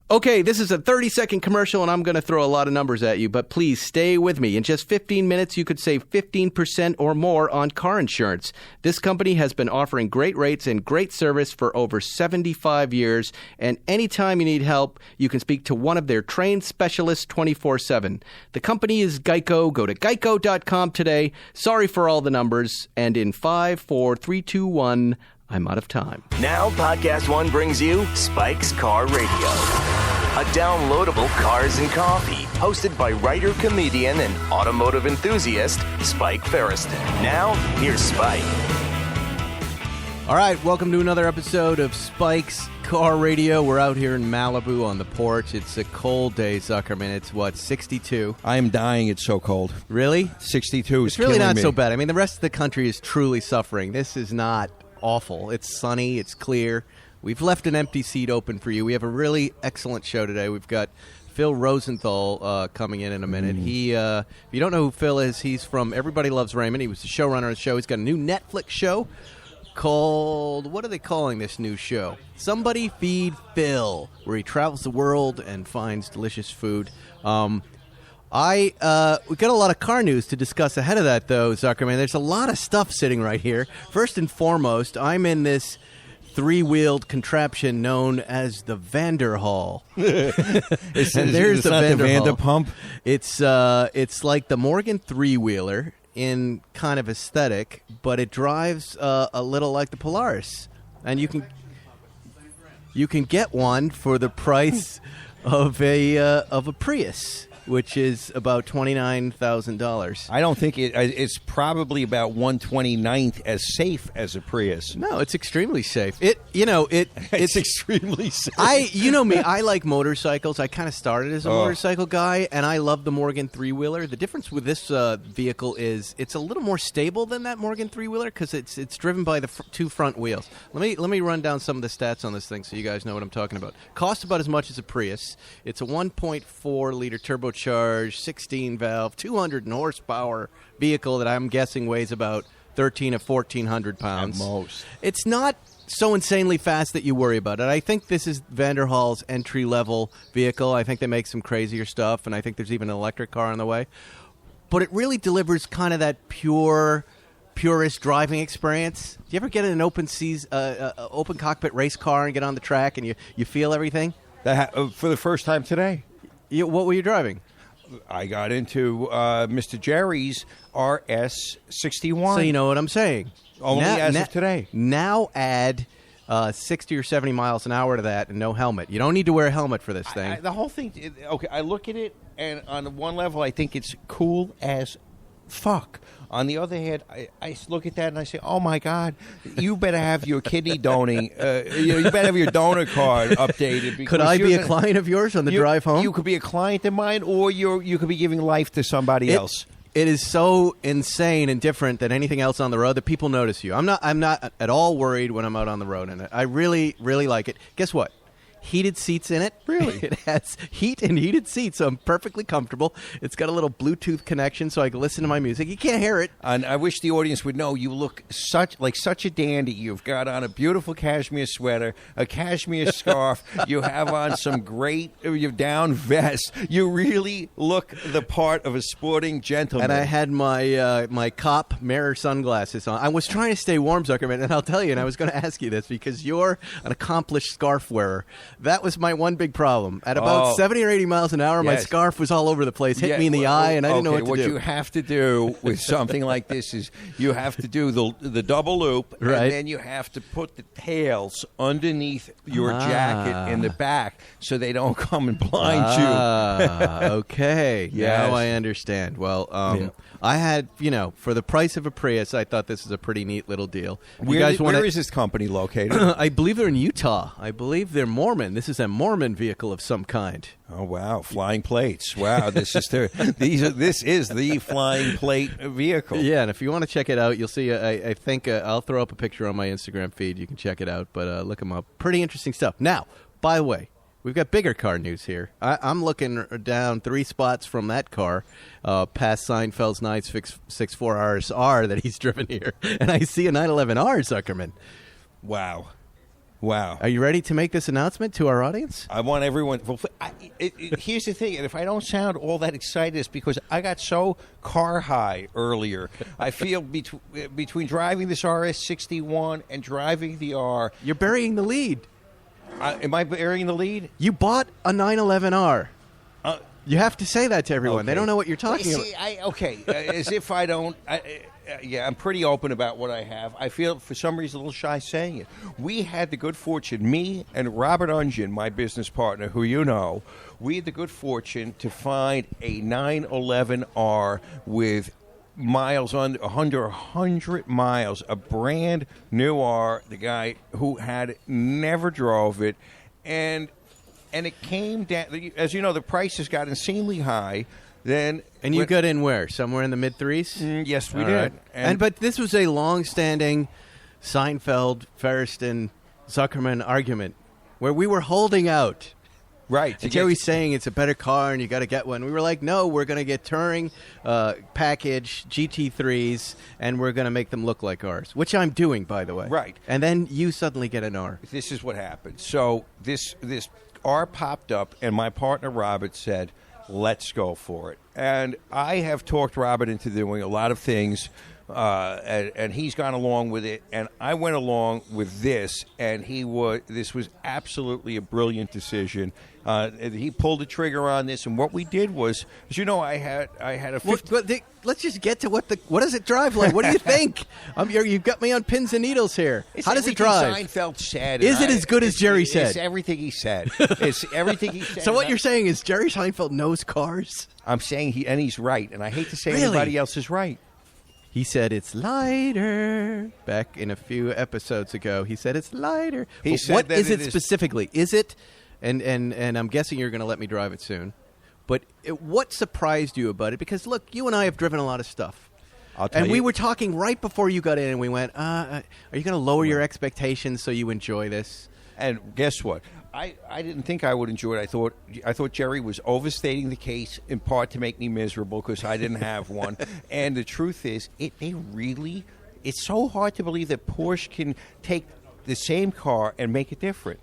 Okay, this is a 30-second commercial, and I'm going to throw a lot of numbers at you, but please stay with me. In just 15 minutes, you could save 15% or more on car insurance. This company has been offering great rates and great service for over 75 years, and anytime you need help, you can speak to one of their trained specialists 24/7. The company is Geico. Go to geico.com today. Sorry for all the numbers, and in 5, 4, 3, 2, 1... I'm out of time. Now, Podcast One brings you Spike's Car Radio, a downloadable cars and coffee, hosted by writer, comedian, and automotive enthusiast, Spike Ferriston. Now, here's Spike. All right, welcome to another episode of Spike's Car Radio. We're out here in Malibu on the porch. It's a cold day, Zuckerman. It's, 62? I am dying. It's so cold. Really? 62 is It's really killing not me. so bad. I mean, the rest of the country is truly suffering. This is not awful. It's sunny. It's clear. We've left an empty seat open for you. We have a really excellent show today. We've got Phil Rosenthal coming in a minute. He, if you don't know who Phil is, he's from Everybody Loves Raymond. He was the showrunner of the show. He's got a new Netflix show called, what are they calling this new show? Somebody Feed Phil, where he travels the world and finds delicious food. We got a lot of car news to discuss ahead of that, though, Zuckerman. There's a lot of stuff sitting right here. First and foremost, I'm in this three-wheeled contraption known as the Vanderhall. It's And there's the not the Vanderhall. Vanderpump. It's like the Morgan three-wheeler in kind of aesthetic, but it drives a little like the Polaris, and you can get one for the price of a Prius, which is about $29,000. I don't think it's probably about 129th as safe as a Prius. No, it's extremely safe. It's It's extremely safe. You know me, I like motorcycles. I kind of started as a motorcycle guy, and I love the Morgan three-wheeler. The difference with this vehicle is it's a little more stable than that Morgan three-wheeler because it's driven by the two front wheels. Let me run down some of the stats on this thing so you guys know what I'm talking about. Costs about as much as a Prius. It's a 1.4-liter turbocharged 16-valve, 200 horsepower vehicle that I'm guessing weighs about 1,300 or 1,400 pounds. At most. It's not so insanely fast that you worry about it. I think this is Vanderhall's entry-level vehicle. I think they make some crazier stuff, and I think there's even an electric car on the way. But it really delivers kind of that purist driving experience. Do you ever get in an open cockpit race car and get on the track and you feel everything? For the first time today. What were you driving? I got into Mr. Jerry's RS61. So you know what I'm saying. Only as of today. Now add 60 or 70 miles an hour to that and no helmet. You don't need to wear a helmet for this thing. The whole thing, okay, I look at it, and on one level, I think it's cool as fuck. On the other hand, I look at that and I say, oh, my God, you better have your kidney donating. You better have your donor card updated. Could I be a client of yours on the drive home? You could be a client of mine, or you could be giving life to somebody else. It is so insane and different than anything else on the road that people notice you. I'm not at all worried when I'm out on the road in it. I really, really like it. Guess what? Heated seats in it. Really? It has heat and heated seats, so I'm perfectly comfortable. It's got a little Bluetooth connection so I can listen to my music. You can't hear it. And I wish the audience would know you look such a dandy. You've got on a beautiful cashmere sweater, a cashmere scarf. You have on some great down vest. You really look the part of a sporting gentleman. And I had my cop mirror sunglasses on. I was trying to stay warm, Zuckerman, and I'll tell you, and I was going to ask you this because you're an accomplished scarf wearer. That was my one big problem. At about 70 or 80 miles an hour, my scarf was all over the place, hit me in the eye, and I didn't know what to do. What you have to do with something like this is you have to do the double loop, right. And then you have to put the tails underneath your jacket in the back so they don't come and blind you. Okay. Yes. Now I understand. Well, I had, for the price of a Prius, I thought this is a pretty neat little deal. Where is this company located? I believe they're in Utah. I believe they're Mormon. This is a Mormon vehicle of some kind. Oh wow, flying plates! Wow, this is the flying plate vehicle. Yeah, and if you want to check it out, you'll see. I think I'll throw up a picture on my Instagram feed. You can check it out, but look them up. Pretty interesting stuff. Now, by the way, we've got bigger car news here. I'm looking down 3 spots from that car, past Seinfeld's 964 RSR that he's driven here, and I see a 911R, Zuckerman. Wow. Wow. Are you ready to make this announcement to our audience? I want everyone. Here's the thing, and if I don't sound all that excited, it's because I got so car high earlier. I feel between driving this RS61 and driving the R. You're burying the lead. Am I burying the lead? You bought a 911R. You have to say that to everyone. Okay. They don't know what you're talking about. As if I don't. I'm pretty open about what I have. I feel, for some reason, a little shy saying it. We had the good fortune, me and Robert Ungen, my business partner, who you know, we had the good fortune to find a 911R with miles under 100 miles, a brand new R. The guy who had never drove it, and it came down. As you know, the prices got insanely high. Then and you got in where? Somewhere in the mid-threes? Yes, we All did. Right. But this was a long-standing Seinfeld, Ferriston, Zuckerman argument where we were holding out. Right. And Jerry's saying it's a better car and you got to get one. We were like, no, we're going to get Touring package GT3s and we're going to make them look like ours, which I'm doing, by the way. Right. And then you suddenly get an R. This is what happened. So this R popped up and my partner Robert said, let's go for it. And I have talked Robert into doing a lot of things, and he's gone along with it. And I went along with this, and this was absolutely a brilliant decision. He pulled the trigger on this, and what we did was, as you know, I had a. Let's just get to what does it drive like? What do you think? You've got me on pins and needles here. How does it drive? Seinfeld said. Is it as good as Jerry said? It's everything he said. It's everything he said. So what you're saying is Jerry Seinfeld knows cars? I'm saying he's right, and I hate to say Really? anybody else is right. He said it's lighter. Back in a few episodes ago, he said it's lighter. He said what that is it it is specifically? Is it? And I'm guessing you're going to let me drive it soon. But what surprised you about it? Because look, you and I have driven a lot of stuff. I'll tell you. We were talking right before you got in, and we went, are you going to lower your expectations so you enjoy this? And guess what? I didn't think I would enjoy it. I thought Jerry was overstating the case in part to make me miserable because I didn't have one. And the truth is, it's so hard to believe that Porsche can take the same car and make it different,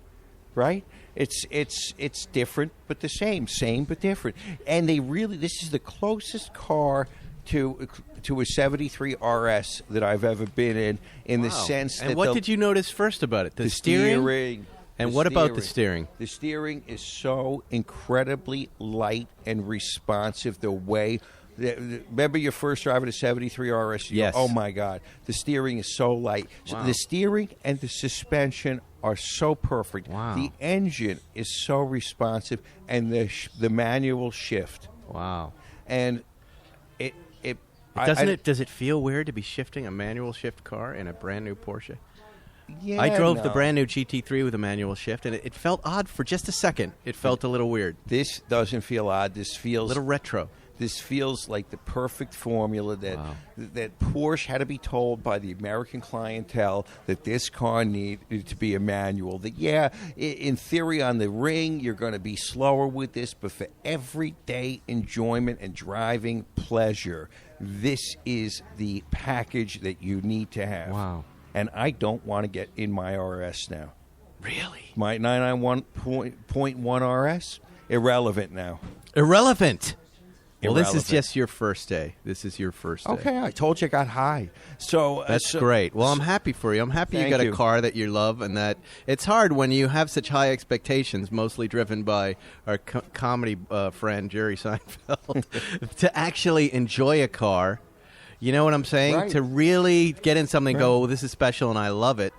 right? It's different but the same but different. And this is the closest car to a 73 RS that I've ever been in the sense that. And what did you notice first about it? The steering? And what about the steering? The steering is so incredibly light and responsive. The way, remember your first drive at a 73 RS? Yes. Oh my God, the steering is so light. So the steering and the suspension are so perfect. Wow. The engine is so responsive, and the manual shift. Wow. And does it feel weird to be shifting a manual shift car in a brand new Porsche? Yeah, I drove the brand new GT3 with a manual shift, and it felt odd for just a second. It felt a little weird. This doesn't feel odd. This feels a little retro. This feels like the perfect formula that Porsche had to be told by the American clientele that this car needed to be a manual. That, in theory on the ring, you're going to be slower with this, but for everyday enjoyment and driving pleasure, this is the package that you need to have. Wow. And I don't want to get in my RS now. Really? My 991.1 RS? Irrelevant now. Irrelevant. Well, this is Irrelevant. just your first day. This is your first day. Okay, I told you I got high. So That's great. Well, I'm happy for you. I'm happy you Thank got a you. car that you love, and that it's hard when you have such high expectations, mostly driven by our comedy friend Jerry Seinfeld, to actually enjoy a car. You know what I'm saying? Right. To really get in something and go, oh, this is special and I love it.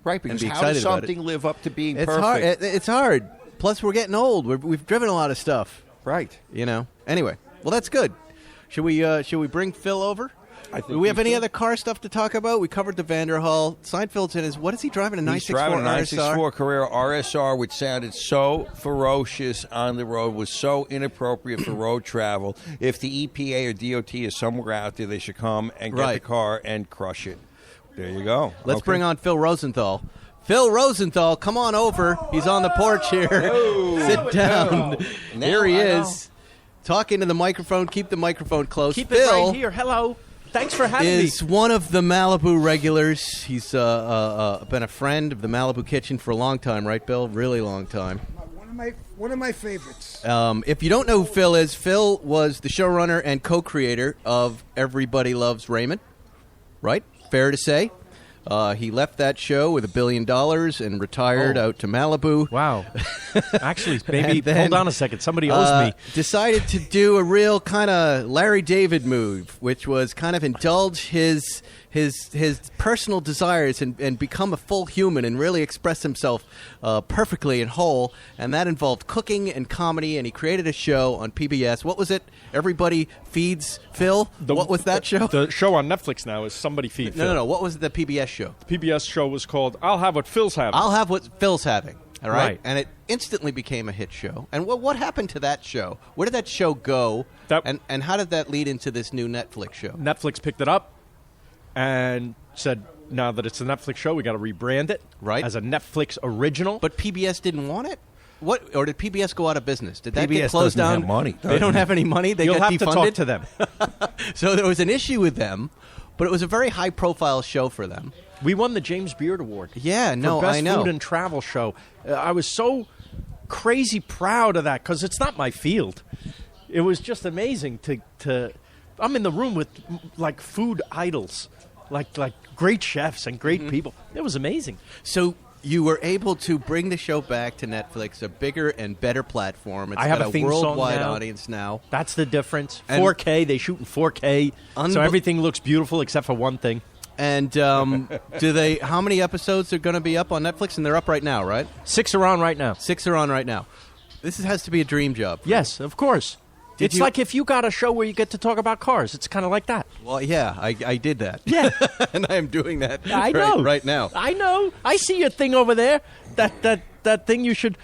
Right, because be how does excited about it. something live up to being It's perfect? hard. It's hard. Plus, we're getting old. We've driven a lot of stuff. Right. You know. Anyway, well, that's good. Should we bring Phil over? I think Do we have we any should. other car stuff to talk about? We covered the Vanderhall. Seinfeld's in his. What is he driving? A He's 964 driving a RSR? 964 Carrera RSR, which sounded so ferocious on the road, was so inappropriate for road travel. If the EPA or DOT is somewhere out there, they should come and get Right. the car and crush it. There you go. Let's Okay. bring on Phil Rosenthal. Phil Rosenthal, come on over. He's on the porch here. Sit down. Now Here he I know. is. Talking to the microphone. Keep the microphone close. Keep Phil, it right here. Hello. Thanks for having me. Is one of the Malibu regulars. He's been a friend of the Malibu Kitchen for a long time, right, Bill? Really long time. One of my favorites. If you don't know who Phil is, Phil was the showrunner and co-creator of Everybody Loves Raymond, right? Fair to say. He left that show with $1 billion and retired out to Malibu. Wow. Actually, maybe, hold on a second. Somebody owes me. Decided to do a real kind of Larry David move, which was kind of indulge his personal desires and become a full human and really express himself perfectly and whole. And that involved cooking and comedy, and he created a show on PBS. What was it? Everybody Feeds Phil? What was that show? The show on Netflix now is Somebody Feed Phil. No. What was the PBS show? The PBS show was called I'll Have What Phil's Having. I'll Have What Phil's Having. All right? Right. And it instantly became a hit show. And what happened to that show? Where did that show go? And how did that lead into this new Netflix show? Netflix picked it up and said, now that it's a Netflix show, we got to rebrand it as a Netflix original. But PBS didn't want it? What? Or did PBS go out of business? Did that PBS get closed down? Have money. They don't have any money? They You'll got have defunded? to talk to them. So there was an issue with them, but it was a very high-profile show for them. We won the James Beard Award. Yeah, no, for Best I know. Food and Travel Show. I was so crazy proud of that because it's not my field. It was just amazing to I'm in the room with like food idols, like great chefs and great people. It was amazing. So you were able to bring the show back to Netflix, a bigger and better platform. It's I have got a theme worldwide song now. audience now. That's the difference. And 4K, they shoot in 4K, so everything looks beautiful except for one thing. And how many episodes are going to be up on Netflix? And they're up right now, right? 6 are on right now. 6 are on right now. This has to be a dream job. Yes, of course. It's like if you got a show where you get to talk about cars. It's kind of like that. Well, yeah, I did that. Yeah. And I am doing that I know. right now. I know. I see your thing over there. That thing you should...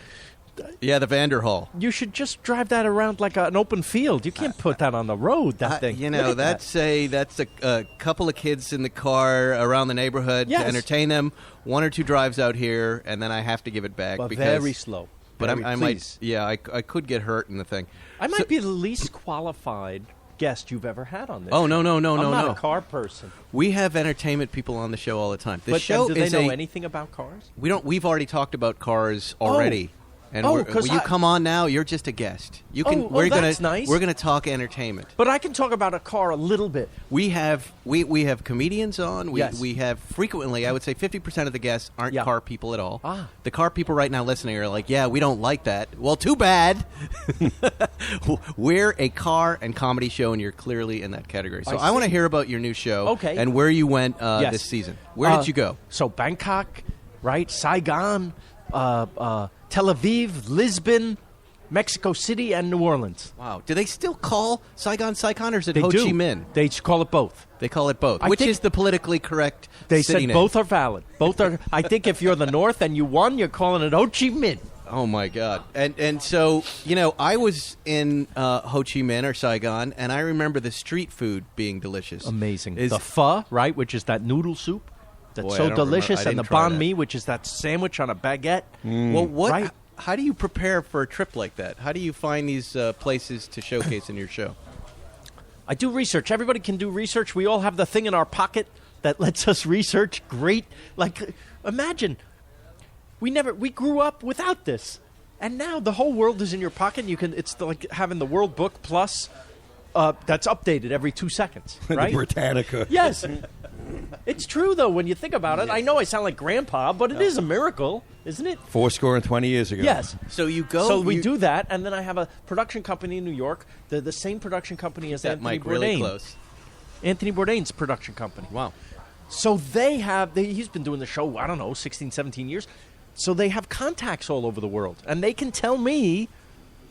Yeah, the Vanderhall. You should just drive that around like an open field. You can't put that on the road, that thing. You know, that's a couple of kids in the car around the neighborhood to entertain them. 1 or 2 drives out here, and then I have to give it back. But because, very slow. But I might, I could get hurt in the thing. I might be the least qualified guest you've ever had on this. Oh, no. I'm not a car person. We have entertainment people on the show all the time. The But show do they is know anything about cars? We don't. We've already talked about cars already. And Oh, will 'cause you come on now? You're just a guest. You can. that's nice. We're gonna talk entertainment. But I can talk about a car a little bit. We have comedians on. Yes. We have frequently. I would say 50% of the guests aren't car people at all. Ah. The car people right now listening are like, yeah, we don't like that. Well, too bad. We're a car and comedy show, and you're clearly in that category. So I want to hear about your new show. Okay. And where you went Yes. this season. Where did you go? So Bangkok, right? Saigon, Tel Aviv, Lisbon, Mexico City, and New Orleans. Wow. Do they still call Saigon, or is it They Ho do. Chi Minh? They call it both. They call it both. I Which think- is the politically correct They city said name? both are valid. Both are. I think if you're the North and you won, you're calling it Ho Chi Minh. Oh, my God. And so, I was in Ho Chi Minh or Saigon, and I remember the street food being delicious. Amazing. The pho, right, which is that noodle soup that's Boy, I so don't remember. delicious, I and the didn't try banh that. mi, which is that sandwich on a baguette. Well, Right. How do you prepare for a trip like that? How do you find these places to showcase in your show? I do research. Everybody can do research. We all have the thing in our pocket that lets us research. Great. Like, imagine, we grew up without this. And now the whole world is in your pocket. It's like having the World Book Plus that's updated every 2 seconds, right? The Britannica. Yes. It's true, though, when you think about it. I know I sound like Grandpa, but it is a miracle, isn't it? 20 years ago. Yes. So you go. So we do that, and then I have a production company in New York. They're the same production company as that Anthony mic Bourdain. really close. Anthony Bourdain's production company. Wow. So he's been doing the show, I don't know, 16, 17 years. So they have contacts all over the world, and they can tell me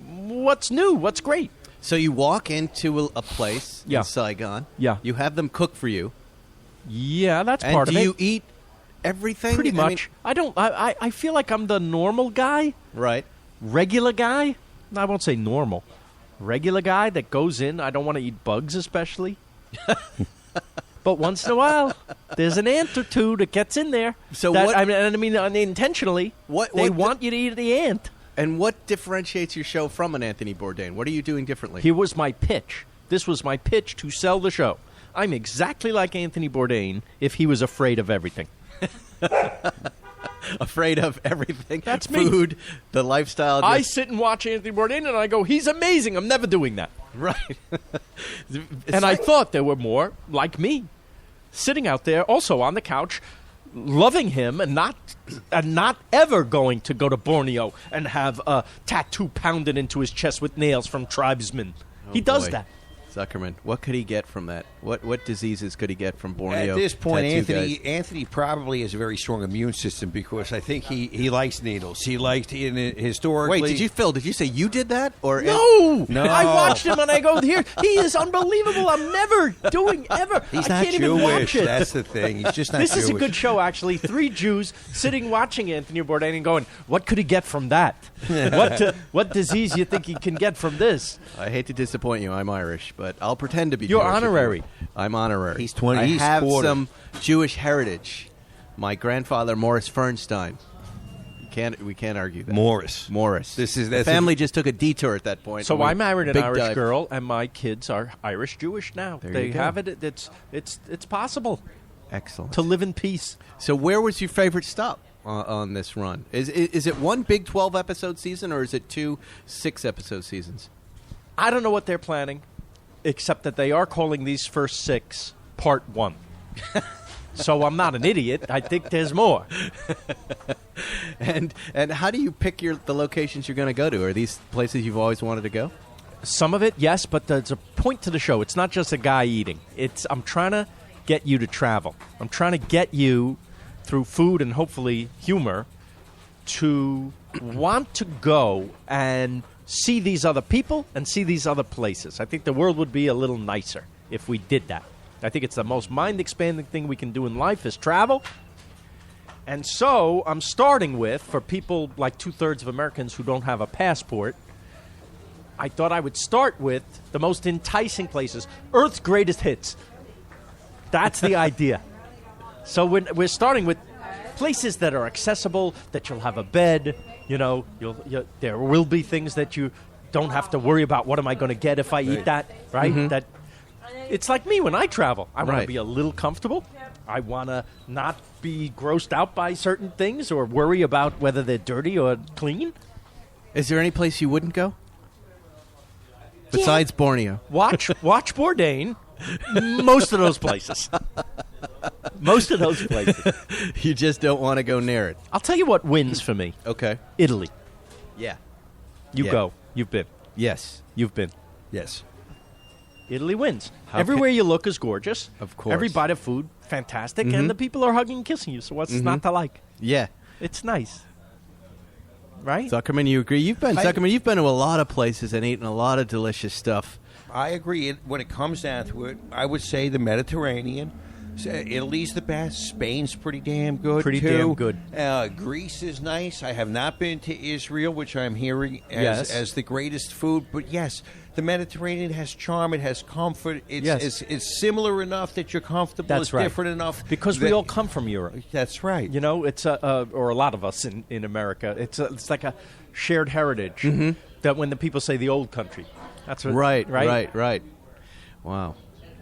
what's new, what's great. So you walk into a place Yeah. in Saigon. Yeah. You have them cook for you. Yeah, that's And part of do it. you eat everything? Pretty I mean, much. I feel like I'm the normal guy, right. regular guy. I won't say normal. Regular guy that goes in. I don't want to eat bugs, especially. But once in a while, there's an ant or two that gets in there. So that, what- I mean, intentionally. They want you to eat the ant. And what differentiates your show from an Anthony Bourdain? What are you doing differently? Here was my pitch. This was my pitch to sell the show. I'm exactly like Anthony Bourdain if he was afraid of everything. Afraid of everything. That's me. Food, the lifestyle. I sit and watch Anthony Bourdain, and I go, he's amazing. I'm never doing that. Right. And I thought there were more like me, sitting out there also on the couch, loving him and not ever going to go to Borneo and have a tattoo pounded into his chest with nails from tribesmen. He does boy. that. Zuckerman, what could he get from that? What diseases could he get from Borneo? At this point, tattoo guys? Anthony probably has a very strong immune system because I think he likes needles. He liked historically. Wait, Phil? Did you say you did that or No, No. I watched him and I go, here, he is unbelievable. I'm never doing ever. He's I not can't even watch Jewish. it. That's the thing. He's just not This Jewish. is a good show, actually. 3 Jews sitting watching Anthony Bourdain and going, what could he get from that? What disease you think he can get from this? I hate to disappoint you. I'm Irish, but I'll pretend to be You're Jewish if you honorary. want. I'm honorary. He's 20 I he's have quarter. some Jewish heritage. My grandfather, Morris Fernstein. We can't argue that. Morris. The family just took a detour at that point. So I married an Big Irish dive. girl, and my kids are Irish Jewish now. There They you go. have it. It's possible Excellent. to live in peace. So where was your favorite stop on this run? Is it one big 12-episode season, or is it 2 6-episode seasons? I don't know what they're planning, except that they are calling these first 6 Part 1. So I'm not an idiot. I think there's more. And how do you pick the locations you're going to go to? Are these places you've always wanted to go? Some of it, yes, but there's a point to the show. It's not just a guy eating. I'm trying to get you to travel. I'm trying to get you, through food and hopefully humor, to want to go and see these other people and see these other places. I think the world would be a little nicer if we did that. I think it's the most mind-expanding thing we can do in life is travel. And so I'm starting with, for people like 2/3 of Americans who don't have a passport, I thought I would start with the most enticing places, Earth's greatest hits. That's the idea. So we're starting with places that are accessible, that you'll have a bed, there will be things that you don't have to worry about, what am I going to get if I eat that, right? Mm-hmm. That it's like me when I travel. I want Right. to be a little comfortable. I want to not be grossed out by certain things or worry about whether they're dirty or clean. Is there any place you wouldn't go? Besides Borneo. Watch Bourdain. Most of those places. Most of those places. You just don't want to go near it. I'll tell you what wins for me. Okay. Italy. Yeah. You Yeah. go. You've been. Yes. You've been. Yes. Italy wins. How Everywhere you look is gorgeous. Of course. Every bite of food, fantastic. And the people are hugging and kissing you. So what's not to like? Yeah. It's nice. Right? Zuckerman, you agree? Zuckerman, you've been to a lot of places and eaten a lot of delicious stuff. I agree. When it comes down to it, I would say the Mediterranean. Italy's the best. Spain's pretty damn good. Pretty too. damn good. Greece is nice. I have not been to Israel, which I'm hearing Yes. as the greatest food. But yes, the Mediterranean has charm. It has comfort. It's similar enough that you're comfortable. That's it's right. different enough Because we that- all come from Europe. That's right. It's or a lot of us in America. It's like a shared heritage that when the people say the old country, that's what, Right. Wow.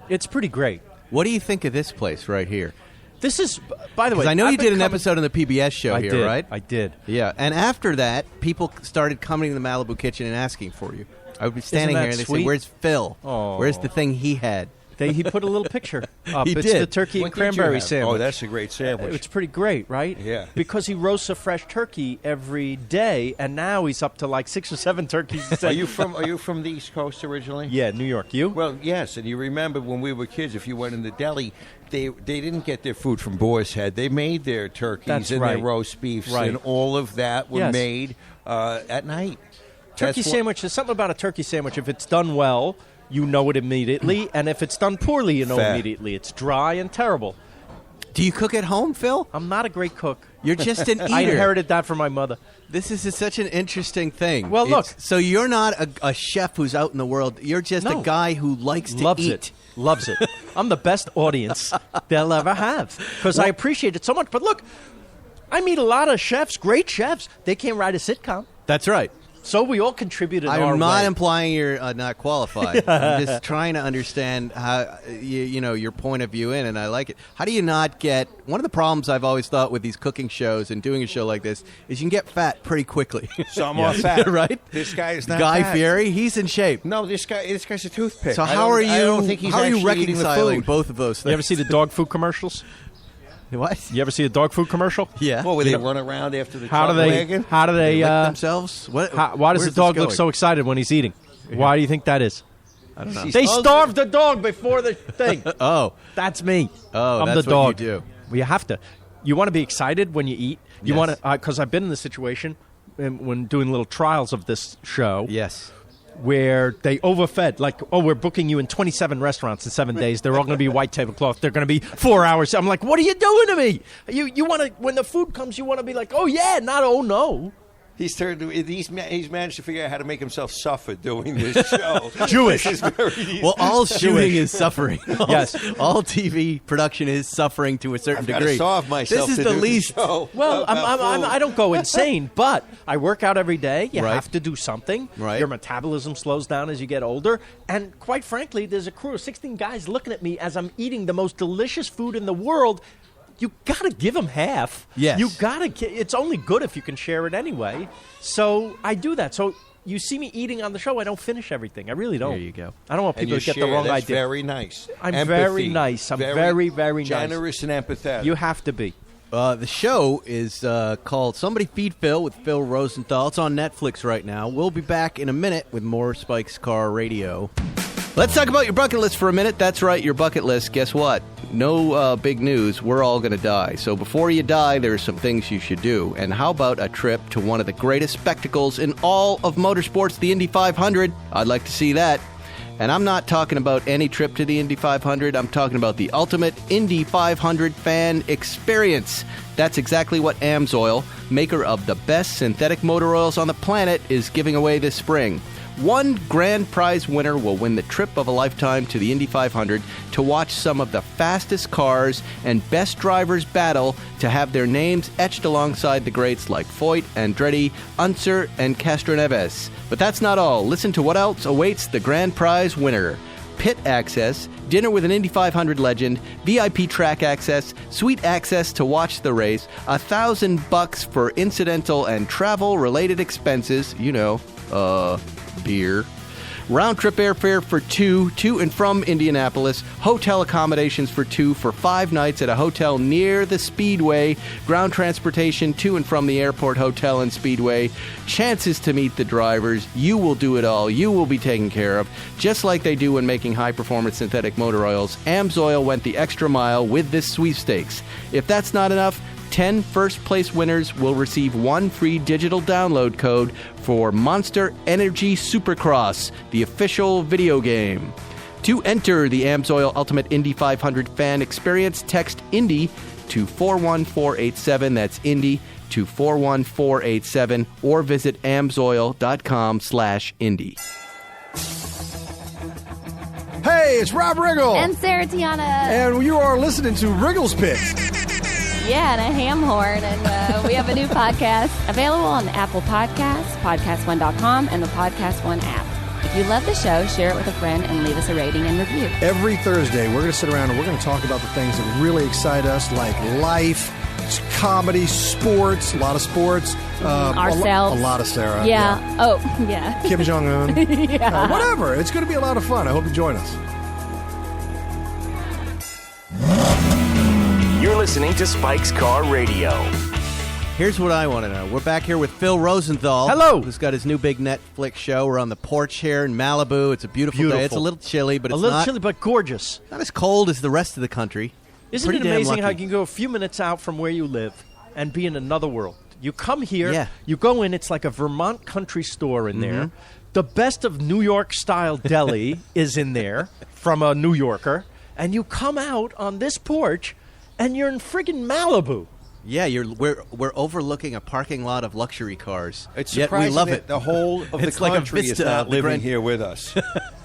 It's pretty great. What do you think of this place right here? This is, by the way, Because I know I've you been did an coming- episode on the PBS show I here, did. right? I did. Yeah, and after that, people started coming to the Malibu kitchen and asking for you. I would be standing that here and they say, sweet? "Where's Phil? Oh. Where's the thing he had?" He put a little picture up. He It's did. the turkey What and did you cranberry have? sandwich. Oh, that's a great sandwich. It's pretty great, right? Yeah. Because he roasts a fresh turkey every day, and now he's up to like 6 or 7 turkeys a day. Are you from the East Coast originally? Yeah, New York. You? Well, yes, and you remember when we were kids, if you went in the deli, they didn't get their food from Boar's Head. They made their turkeys That's and right. their roast beefs, Right. and all of that were Yes. made at night. Turkey That's what- sandwich, there's something about a turkey sandwich. If it's done well, you know it immediately. And if it's done poorly, you know Fair. immediately. It's dry and terrible. Do you cook at home, Phil? I'm not a great cook. You're just an eater. I inherited that from my mother. This is such an interesting thing. Well, look. So you're not a chef who's out in the world. You're just No. a guy who likes to Loves eat. it. Loves it. I'm the best audience they'll ever have because I appreciate it so much. But look, I meet a lot of chefs, great chefs. They can't write a sitcom. That's right. So we all contributed our I'm not way. implying you're not qualified. I'm just trying to understand how your point of view in, and I like it. How do you not get? One of the problems I've always thought with these cooking shows and doing a show like this is you can get fat pretty quickly. So I'm all fat, right? This guy is not Guy fat. Fieri. He's in shape. No, this guy's a toothpick. So I how are you? don't think he's how are you actually eating the reconciling food. both of those things? You ever see the dog food commercials? What? You ever see a dog food commercial? Yeah. Well, where they run around after the How do truck they? wagon? How do They they? lick themselves? What? Why does where's the dog this look going? so excited when he's eating? Why do you think that is? I don't know. She's They ugly. starved the dog before the thing. Oh, That's me. Oh, I'm that's the what dog. you do. Well, you have to. You want to be excited when you eat. You Yes. want to, because I've been in the situation when doing little trials of this show. yes. Where they overfed, like, oh, we're booking you in 27 restaurants in 7 days. They're all going to be white tablecloth. They're going to be 4 hours. I'm like, what are you doing to me? You want to, when the food comes, you want to be like, oh yeah, not oh no. He's managed to figure out how to make himself suffer doing this show. Jewish. This is very Well, all shooting is suffering. Yes. All TV production is suffering to a certain I've got to degree. starve myself This is to the do least. this show Well, about food. I don't go insane, but I work out every day. You Right. have to do something. Right. Your metabolism slows down as you get older. And quite frankly, there's a crew of 16 guys looking at me as I'm eating the most delicious food in the world. You got to give them half. Yes. You got to. It's only good if you can share it anyway. So I do that. So you see me eating on the show. I don't finish everything. I really don't. There you go. I don't want And people you to get share, the wrong that's idea. very nice. I'm Empathy. very nice. I'm very, very nice. generous and empathetic. You have to be. The show is called Somebody Feed Phil with Phil Rosenthal. It's on Netflix right now. We'll be back in a minute with more Spike's Car Radio. Let's talk about your bucket list for a minute. That's right, your bucket list. Guess what? No big news. We're all going to die. So before you die, there are some things you should do. And how about a trip to one of the greatest spectacles in all of motorsports, the Indy 500? I'd like to see that. And I'm not talking about any trip to the Indy 500. I'm talking about the ultimate Indy 500 fan experience. That's exactly what AMSOIL, maker of the best synthetic motor oils on the planet, is giving away this spring. One grand prize winner will win the trip of a lifetime to the Indy 500 to watch some of the fastest cars and best drivers battle to have their names etched alongside the greats like Foyt, Andretti, Unser, and Castroneves. But that's not all. Listen to what else awaits the grand prize winner. Pit access, dinner with an Indy 500 legend, VIP track access, suite access to watch the race, $1,000 for incidental and travel-related expenses, beer, round-trip airfare for two to and from Indianapolis, hotel accommodations for two for 5 nights at a hotel near the Speedway, ground transportation to and from the airport, hotel, and Speedway, chances to meet the drivers. You will do it all. You will be taken care of. Just like they do when making high-performance synthetic motor oils, AMSOIL went the extra mile with this sweepstakes. If that's not enough, 10 first-place winners will receive 1 free digital download code for Monster Energy Supercross, the official video game. To enter the AMSOIL Ultimate Indy 500 fan experience, text INDY to 41487. That's INDY to 41487, or visit amsoil.com/Indy. Hey, it's Rob Riggle. And Sarah Tiana. And you are listening to Wriggle's Pit. Yeah, and a ham horn. And we have a new podcast available on Apple Podcasts, podcast1.com, and the Podcast One app. If you love the show, share it with a friend and leave us a rating and review. Every Thursday, we're going to sit around and we're going to talk about the things that really excite us, like life, comedy, sports, a lot of sports. Ourselves. A lot of Sarah. Yeah. Oh, yeah. Kim Jong-un. Yeah. Whatever. It's going to be a lot of fun. I hope you join us. You're listening to Spike's Car Radio. Here's what I want to know. We're back here with Phil Rosenthal. Hello. Who's got his new big Netflix show. We're on the porch here in Malibu. It's a beautiful day. It's a little chilly, but A it's little not, chilly, but gorgeous. not as cold as the rest of the country. Isn't Pretty it damn amazing how you lucky. can go a few minutes out from where you live and be in another world? You come here, Yeah. you go in, it's like a Vermont country store in there. The best of New York-style deli is in there from a New Yorker. And you come out on this porch, and you're in friggin' Malibu. Yeah, we're overlooking a parking lot of luxury cars. It's Yet surprising we love that it. the whole of It's the like a country is vista not of the living Grand- here with us.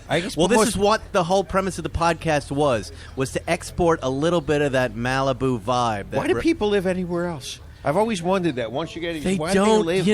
I guess Well, this most- is what the whole premise of the podcast was to export a little bit of that Malibu vibe. Why do people live anywhere else? I've always wondered that. Once you get, They why don't, do they live?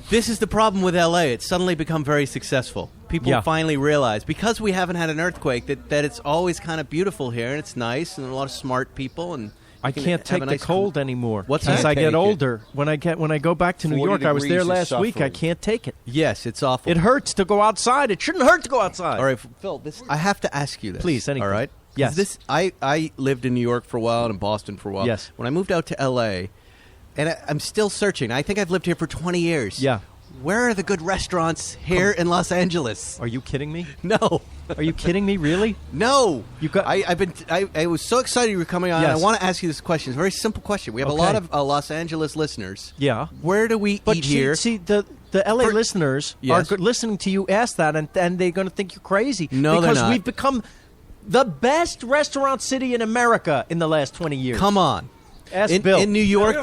This is the problem with L.A. It's suddenly become very successful. People finally realize, because we haven't had an earthquake, that it's always kind of beautiful here, and it's nice, and a lot of smart people. And I can't take the cold anymore. What's as that? I get older, when I go back to New York, I was there last week. I can't take it. Yes, it's awful. It hurts to go outside. It shouldn't hurt to go outside. All right, Phil, I have to ask you this. Please, anything. All right? Yes. I lived in New York for a while and in Boston for a while. Yes. When I moved out to L.A., and I'm still searching. I think I've lived here for 20 years. Yeah. Where are the good restaurants here in Los Angeles? Are you kidding me? No. Are you kidding me? Really? No. You got. I was so excited you were coming on. Yes. I want to ask you this question. It's a very simple question. We have a lot of Los Angeles listeners. Yeah. Where do we eat here? See, the LA listeners are listening to you ask that, and they're going to think you're crazy. No, because they're not. We've become the best restaurant city in America in the last 20 years. Come on. Ask Bill. In New York.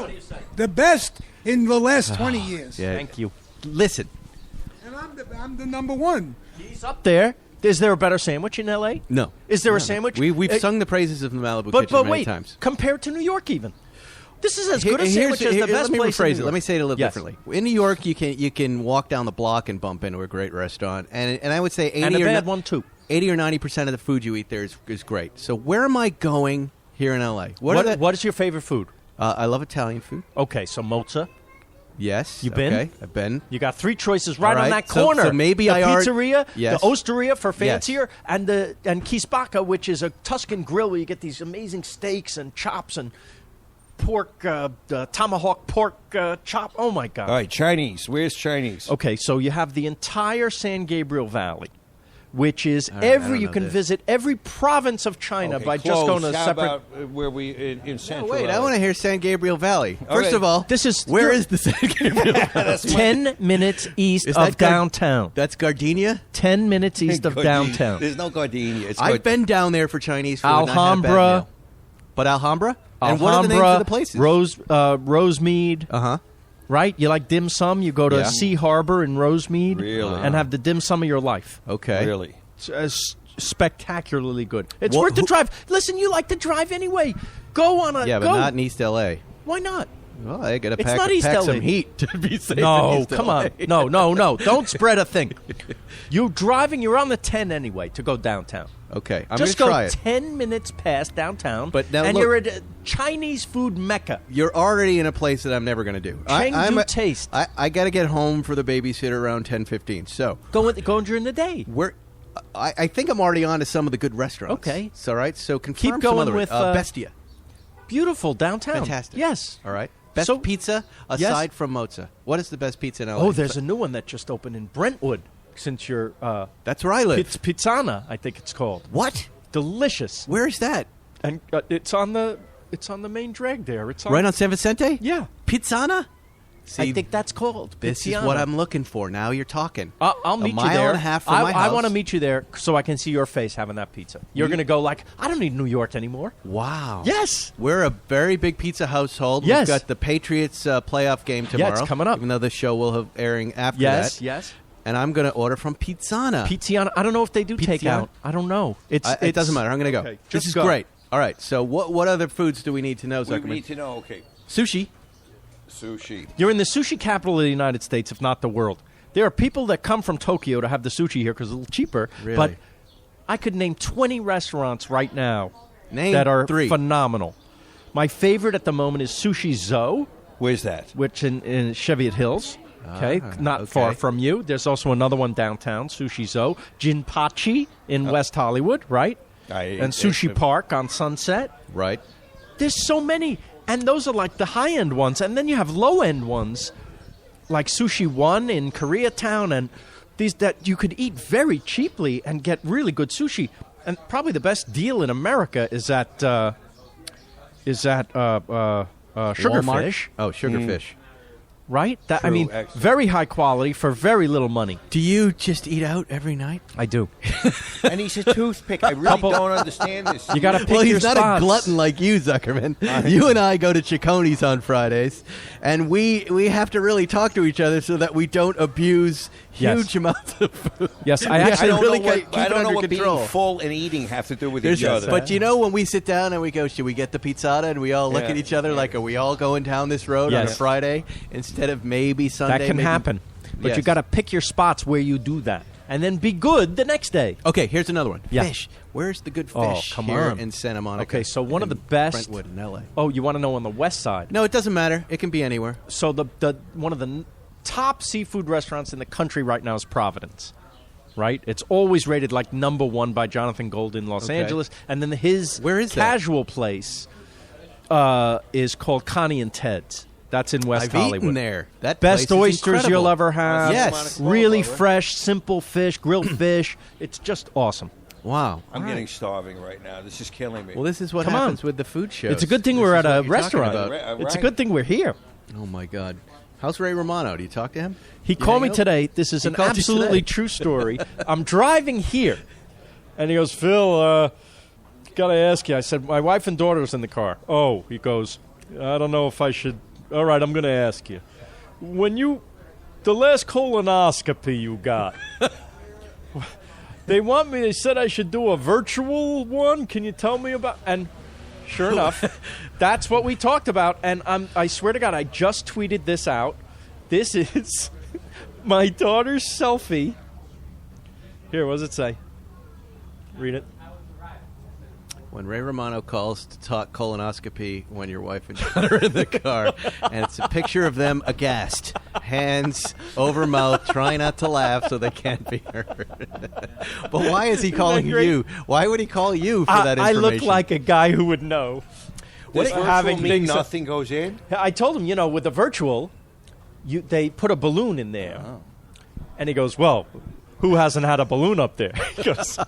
The best in the last 20 years. Yeah. Thank you. Listen. And I'm the number one. He's up there. Is there a better sandwich in L.A.? No. Is there a sandwich? We've sung the praises of the Malibu but Kitchen many wait, times. compared to New York even. This is as good a sandwich as the best let me place in rephrase New it. York. Let me say it a little differently. In New York, you can walk down the block and bump into a great restaurant, and I would say 80 and a or bad one too. 80 or 90% of the food you eat there is great. So where am I going here in L.A.? What is your favorite food? I love Italian food. Okay, so mozza. Yes. You been? Okay, I've been. You got three choices right All on right, that corner. So maybe the I pizzeria, yes. the osteria for fancier, and Kisbaka, which is a Tuscan grill where you get these amazing steaks and chops and pork, tomahawk pork chop. Oh my God! All right, Chinese. Where's Chinese? Okay, so you have the entire San Gabriel Valley, which is you can visit every province of China by just going to How separate. about where we in Central? Wait, I want to hear San Gabriel Valley. First Okay. of all, where is the San Gabriel Valley? 10 minutes east Is of that downtown. That's Gardenia? 10 minutes east of downtown. There's no gardenia. It's I've been down there for Chinese food. and I had a bad Alhambra. meal. But Alhambra? And what are the names of the places? Rosemead. Uh-huh. Right? You like dim sum? You go to Yeah. Sea Harbor in Rosemead Really? and have the dim sum of your life. Okay. Really? It's spectacularly good. It's What- worth the who- drive. Listen, you like to drive anyway. Go on a Yeah, but go. not in East L.A. Why not? Well, I got to It's pack, not East pack LA. some heat to be safe in No, East come LA. on. No. Don't spread a thing. You're driving. You're on the 10 anyway to go downtown. Okay, I'm Just going go to try it. 10 minutes past downtown, But now and look- you're at a Chinese food mecca. You're already in a place that I'm never going to do. Chengdu taste. I got to get home for the babysitter around 10:15. So Go during the day. I think I'm already on to some of the good restaurants. Okay. So, all right. So confirm Keep some going other with, Bestia. Beautiful downtown. Fantastic. Yes. All right. Best So- pizza aside from Mozza. What is the best pizza in LA? Oh, there's a new one that just opened in Brentwood. Since you're That's where I live. Pizzana, I think it's called. What? Delicious. Where is that? And it's on the main drag there. It's Right on San Vicente? Yeah. Pizzana? See, I think that's called. this is Pizzana. what I'm looking for. Now you're talking. I'll meet a mile you there. and a half from my I house. want to meet you there so I can see your face having that pizza. You're going to go like, I don't need New York anymore. Wow. Yes. We're a very big pizza household. Yes. We've got the Patriots playoff game tomorrow. it's coming up. Even though the show will have airing after Yes, that. yes. And I'm going to order from Pizzana. Pizzana. I don't know if they do Pizzana? takeout. I don't know. It doesn't matter. I'm going to go. Okay, This just is go. great. All right. So what other foods do we need to know, We Zuckerman? need to know. Okay, Sushi. sushi. You're in the sushi capital of the United States, if not the world. There are people that come from Tokyo to have the sushi here because it's a little cheaper. Really? But I could name 20 restaurants right now Name that are 3. phenomenal. My favorite at the moment is Sushi Zo, Where's that? which in Cheviot Hills. Okay, not okay. far from you. There's also another one downtown, Sushi Zo. Jinpachi in West Hollywood, right? And Sushi Park on Sunset. Right. There's so many. And those are like the high-end ones. And then you have low-end ones like Sushi One in Koreatown and these that you could eat very cheaply and get really good sushi. And probably the best deal in America is at Walmart? Sugarfish, Oh, Sugarfish. right? That, I True, mean, excellent. very high quality for very little money. Do you just eat out every night? I do. And he's a toothpick. I really don't understand this. You got to pick Well, your he's not spots. a glutton like you, Zuckerman. You and I go to Cicconi's on Fridays, and we have to really talk to each other so that we don't abuse Yes. huge amounts of food. Yes, I We have actually to don't really know what, keep I it don't know under what control. being full and eating have to do with There's each other. but you know, when we sit down and we go, should we get the pizzata? And we all look Yeah. at each other like, are we all going down this road on a Yes. Friday instead of maybe Sunday? That can maybe- happen. But Yes. you got to pick your spots where you do that, and then be good the next day. Okay, here's another one. Yeah. Fish. Where's the good Oh, fish come here on. in Santa Monica? Okay, so one of the and best- Brentwood in L.A. Oh, you want to know on the west side? No, it doesn't matter. It can be anywhere. So the one of the top seafood restaurants in the country right now is Providence. Right? It's always rated like number 1 by Jonathan Gold in Los Okay. Angeles. And then his Where is that? casual place is called Connie and Ted's. That's in West I've Hollywood. eaten there. That Best place is oysters incredible. you'll ever have. Yes. Really fresh, simple fish, grilled fish. It's just awesome. Wow. I'm All getting right. starving right now. This is killing me. Well, this is what Come on. happens with the food shows. It's a good thing This we're is at what a you're talking restaurant. about. Right. It's a good thing we're here. Oh, my God. How's Ray Romano? Do you talk to him? He You called me hang out? today. This is He an called you absolutely today? true story. I'm driving here, and he goes, Phil, got to ask you. I said, my wife and daughter was in the car. Oh, he goes, I don't know if I should. All right, I'm going to ask you. The last colonoscopy you got, they said I should do a virtual one. Can you tell me about? And sure enough, that's what we talked about. And I swear to God, I just tweeted this out. This is my daughter's selfie. Here, what does it say? Read it. When Ray Romano calls to talk colonoscopy when your wife and daughter are in the car, and it's a picture of them aghast, hands over mouth, trying not to laugh so they can't be heard. But why is he calling great? you? Why would he call you for that I information? look like a guy who would know. Does What- virtual having mean things- nothing goes in? I told him, with the virtual, they put a balloon in there. Oh. And he goes, well, who hasn't had a balloon up there? He goes,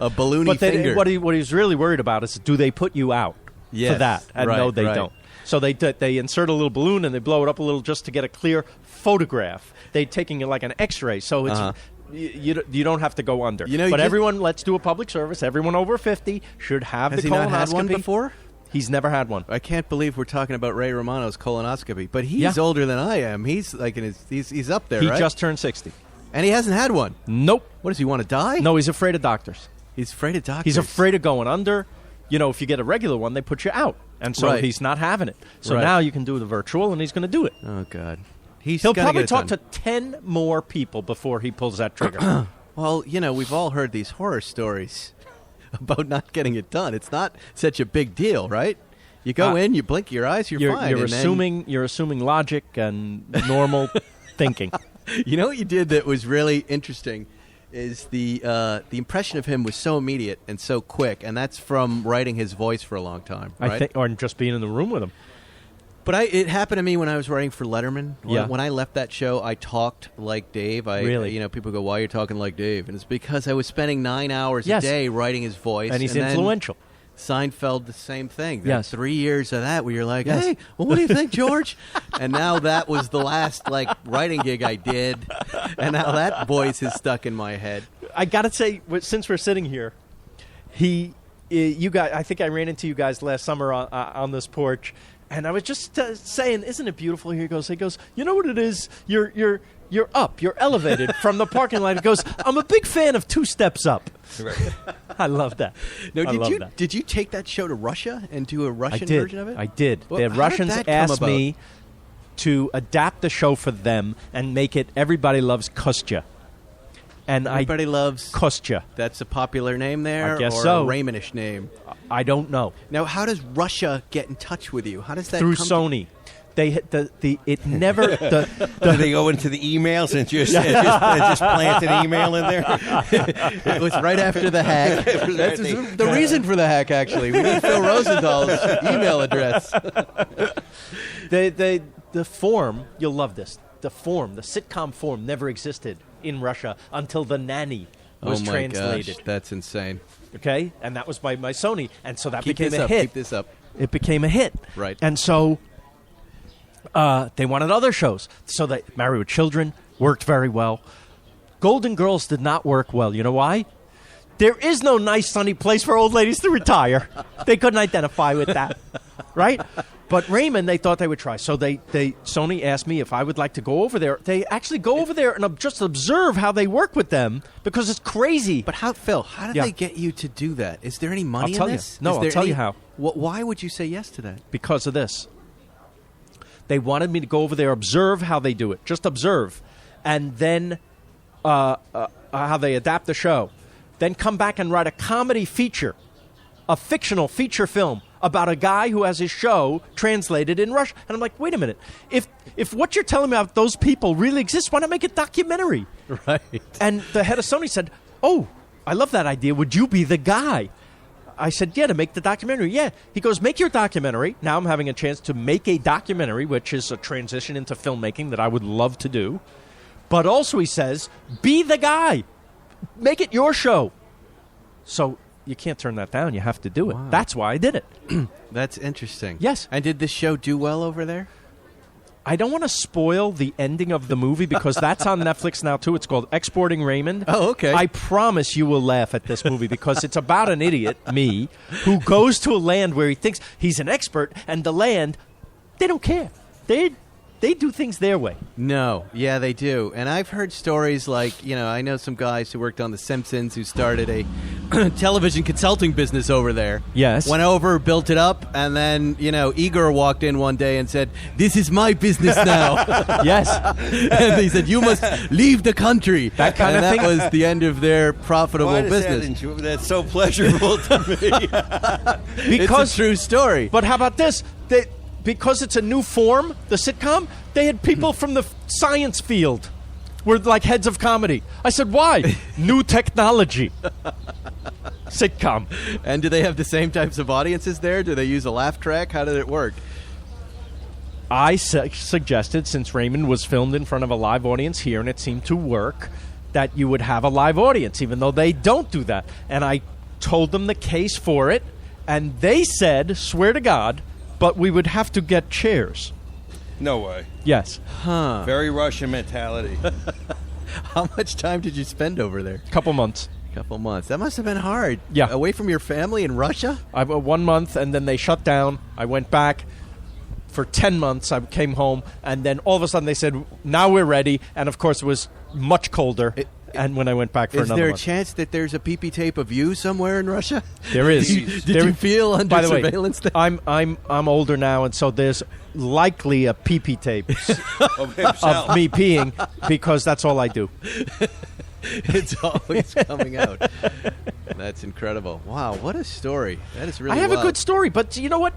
a balloony but finger. what he's really worried about is, do they put you out Yes, for that? And right, no, they right. don't. So they insert a little balloon and they blow it up a little just to get a clear photograph. They're taking it like an X-ray, so it's you don't have to go under. You know, you but just- everyone, let's do a public service. Everyone over 50 should have Has the he colonoscopy. not had one before? He's never had one. I can't believe we're talking about Ray Romano's colonoscopy, but he's Yeah. older than I am. He's like he's up there, He right? just turned 60. And he hasn't had one. Nope. What does he want to die? No, he's afraid of doctors. He's afraid of doctors. He's afraid of going under. If you get a regular one, they put you out. And so Right. he's not having it. So Right. now you can do the virtual, and he's going to do it. Oh God. He'll He'll probably talk to 10 more people before he pulls that trigger. Well, we've all heard these horror stories about not getting it done. It's not such a big deal, right? You go in, you blink your eyes, you're fine. You're and then- assuming logic and normal thinking. You know what you did that was really interesting is the impression of him was so immediate and so quick, and that's from writing his voice for a long time, right? I think, or just being in the room with him. But it happened to me when I was writing for Letterman. Yeah. When I left that show, I talked like Dave. Really? People go, "Why are you talking like Dave?" And it's because I was spending 9 hours Yes. a day writing his voice, And he's then influential. Seinfeld, the same thing. Yes. 3 years of that where you're like, Yes. hey, well, what do you think, George? And now that was the last writing gig I did, and now that voice is stuck in my head. I got to say, since we're sitting here, you guys, I think I ran into you guys last summer on this porch, and I was just saying, isn't it beautiful here? He goes, you know what it is? You're up, you're elevated from the parking lot. He goes, I'm a big fan of Two Steps Up. Right. I love that. No, I love that. did you take that show to Russia and do a I Russian did. version of it? I did. Well, the how did Russians that come asked about? me to adapt the show for them and make it Everybody Loves Kostya. And Everybody loves. Kostya. That's a popular name there, I guess or so. a Raymonish name. I don't know. Now, how does Russia get in touch with you? How does that Through come Sony. They it never Do they go into the emails and just plant an email in there? It was right after the hack. That's the reason for the hack, actually. We need Phil Rosenthal's email address. the form, you'll love this. The sitcom form never existed in Russia until The Nanny was oh my translated. Gosh, that's insane. Okay? And that was by my Sony. And so that Keep became this a up. hit. Keep this up. It became a hit. Right. And so they wanted other shows. So they Married with Children worked very well. Golden Girls did not work well. You know why? There is no nice sunny place for old ladies to retire. They couldn't identify with that. Right? But Raymond, they thought they would try. So Sony asked me if I would like to go over there. They actually go over there and just observe how they work with them because it's crazy. But Phil, how did Yeah. they get you to do that? Is there any money I'll tell in you. this? No, Is I'll there tell you how. Why would you say yes to that? Because of this. They wanted me to go over there, observe how they do it, just observe, and then how they adapt the show. Then come back and write a comedy feature, a fictional feature film about a guy who has his show translated in Russian. And I'm like, wait a minute. If what you're telling me about those people really exists, why not make a documentary? Right. And the head of Sony said, oh, I love that idea. Would you be the guy? I said, yeah, to make the documentary. Yeah. He goes, make your documentary. Now I'm having a chance to make a documentary, which is a transition into filmmaking that I would love to do. But also, he says, be the guy. Make it your show. So you can't turn that down. You have to do it. Wow. That's why I did it. That's interesting. Yes. And did this show do well over there? I don't want to spoil the ending of the movie because that's on Netflix now, too. It's called Exporting Raymond. Oh, okay. I promise you will laugh at this movie because it's about an idiot, me, who goes to a land where he thinks he's an expert, and the land, they don't care. They do things their way. No. Yeah, they do. And I've heard stories like, I know some guys who worked on The Simpsons who started a television consulting business over there. Yes. Went over, built it up, and then, Igor walked in one day and said, this is my business now. Yes. And he said, you must leave the country. That kind of thing. That was the end of their profitable Why does business. that's so pleasurable to me. It's a true story. But how about this? Because it's a new form, the sitcom, they had people from the science field were like heads of comedy. I said, why? New technology. Sitcom. And do they have the same types of audiences there? Do they use a laugh track? How did it work? I suggested, since Raymond was filmed in front of a live audience here and it seemed to work, that you would have a live audience, even though they don't do that. And I told them the case for it, and they said, swear to God, but we would have to get chairs. No way. Yes. Huh. Very Russian mentality. How much time did you spend over there? Couple months. Couple months. That must have been hard. Yeah. Away from your family in Russia? 1 month, and then they shut down. I went back. For 10 months, I came home, and then all of a sudden they said, now we're ready. And, of course, it was much colder. And when I went back for another month. Is there a chance that there's a PP tape of you somewhere in Russia? There is. Did you feel under by the surveillance way, there? I'm older now, and so there's likely a PP tape Of himself. of me peeing because that's all I do. It's always coming out. That's incredible. Wow, what a story. That is really I have wild. a good story, but you know what?